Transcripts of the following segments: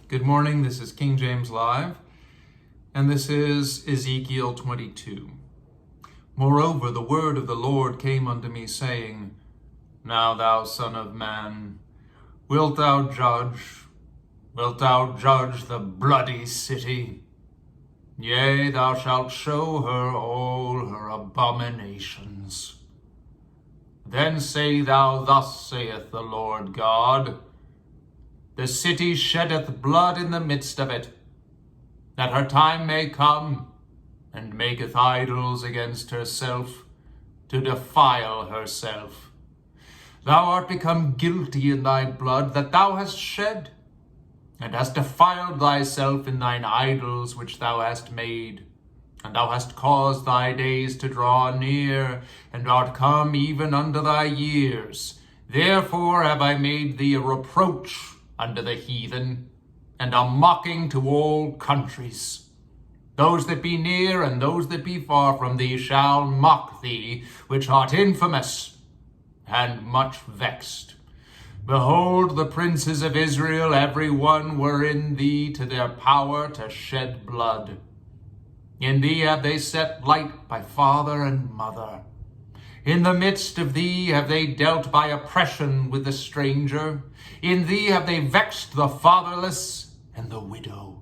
Good morning, this is King James Live, and this is Ezekiel 22. Moreover, the word of the Lord came unto me, saying, Now thou son of man, wilt thou judge the bloody city? Yea, thou shalt show her all her abominations. Then say thou, Thus saith the Lord God, The city sheddeth blood in the midst of it, that her time may come, and maketh idols against herself, to defile herself. Thou art become guilty in thy blood that thou hast shed, and hast defiled thyself in thine idols which thou hast made, and thou hast caused thy days to draw near, and art come even unto thy years. Therefore have I made thee a reproach unto the heathen, and a mocking to all countries. Those that be near and those that be far from thee shall mock thee, which art infamous and much vexed. Behold, the princes of Israel, every one were in thee to their power to shed blood. In thee have they set light by father and mother. In the midst of thee have they dealt by oppression with the stranger. In thee have they vexed the fatherless and the widow.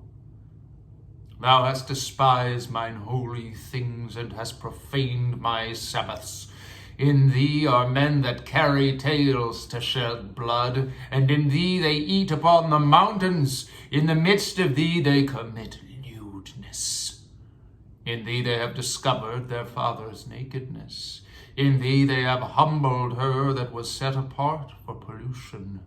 Thou hast despised mine holy things, and hast profaned my Sabbaths. In thee are men that carry tales to shed blood, and in thee they eat upon the mountains. In the midst of thee they commit lewdness. In thee they have discovered their father's nakedness. In thee they have humbled her that was set apart for pollution.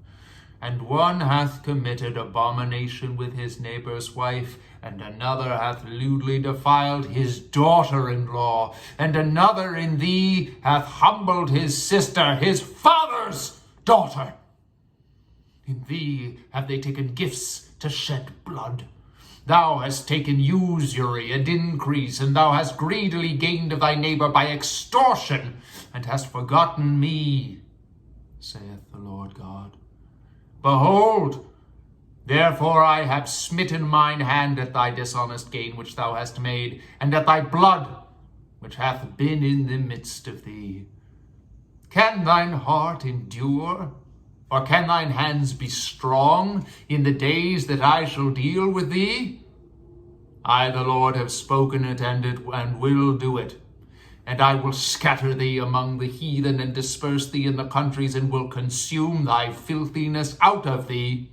And one hath committed abomination with his neighbor's wife, and another hath lewdly defiled his daughter-in-law, and another in thee hath humbled his sister, his father's daughter. In thee have they taken gifts to shed blood. Thou hast taken usury and increase, and thou hast greedily gained of thy neighbor by extortion, and hast forgotten me, saith the Lord God. Behold, therefore I have smitten mine hand at thy dishonest gain which thou hast made, and at thy blood which hath been in the midst of thee. Can thine heart endure? Or can thine hands be strong in the days that I shall deal with thee? I, the Lord, have spoken it, and will do it. And I will scatter thee among the heathen, and disperse thee in the countries, and will consume thy filthiness out of thee.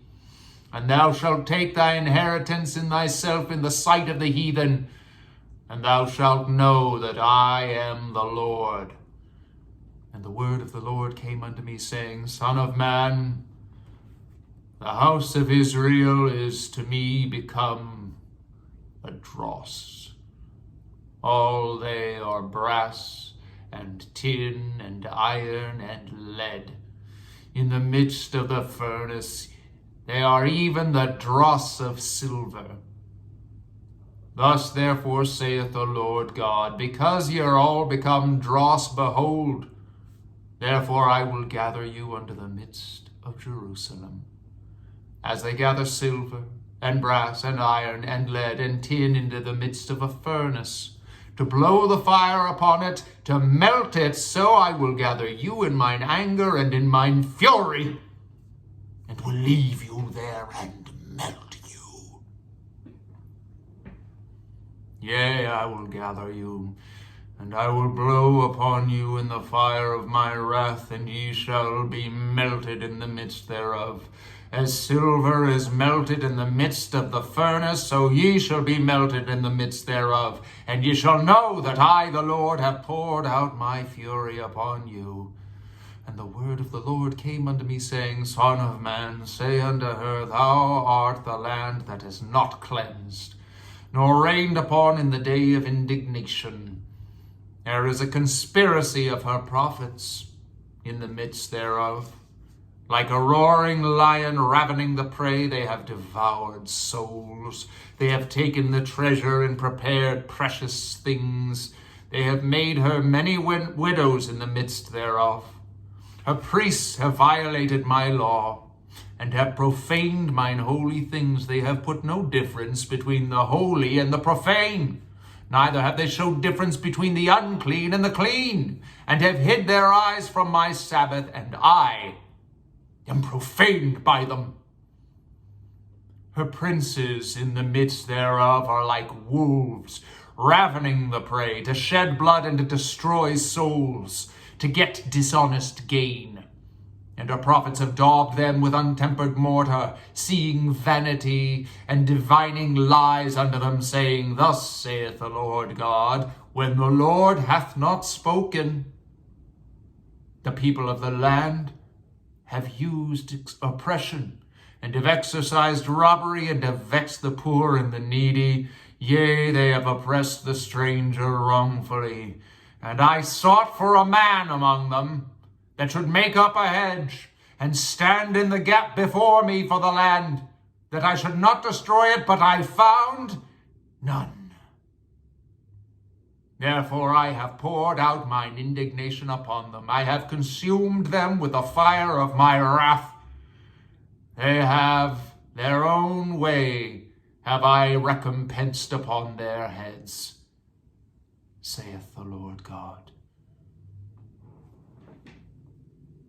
And thou shalt take thy inheritance in thyself in the sight of the heathen, and thou shalt know that I am the Lord. And the word of the Lord came unto me, saying, Son of man, the house of Israel is to me become a dross. All they are brass and tin and iron and lead. In the midst of the furnace they are even the dross of silver. Thus therefore saith the Lord God, because ye are all become dross, behold, therefore I will gather you unto the midst of Jerusalem, as they gather silver and brass and iron and lead and tin into the midst of a furnace, to blow the fire upon it, to melt it, so I will gather you in mine anger and in mine fury, and will leave you there and melt you. Yea, I will gather you, and I will blow upon you in the fire of my wrath, and ye shall be melted in the midst thereof. As silver is melted in the midst of the furnace, so ye shall be melted in the midst thereof. And ye shall know that I, the Lord, have poured out my fury upon you. And the word of the Lord came unto me, saying, Son of man, say unto her, Thou art the land that is not cleansed, nor rained upon in the day of indignation. There is a conspiracy of her prophets in the midst thereof. Like a roaring lion ravening the prey, they have devoured souls. They have taken the treasure and prepared precious things. They have made her many widows in the midst thereof. Her priests have violated my law. and have profaned mine holy things. They have put no difference between the holy and the profane. Neither have they showed difference between the unclean and the clean, and have hid their eyes from my Sabbath, and I am profaned by them. Her princes in the midst thereof are like wolves, ravening the prey, to shed blood and to destroy souls, to get dishonest gain. And her prophets have daubed them with untempered mortar, seeing vanity and divining lies unto them, saying, Thus saith the Lord God, when the Lord hath not spoken. The people of the land have used oppression, and have exercised robbery, and have vexed the poor and the needy. Yea, they have oppressed the stranger wrongfully. And I sought for a man among them that should make up a hedge, and stand in the gap before me for the land, that I should not destroy it, but I found none. Therefore I have poured out mine indignation upon them. I have consumed them with the fire of my wrath. They have their own way, have I recompensed upon their heads, saith the Lord God.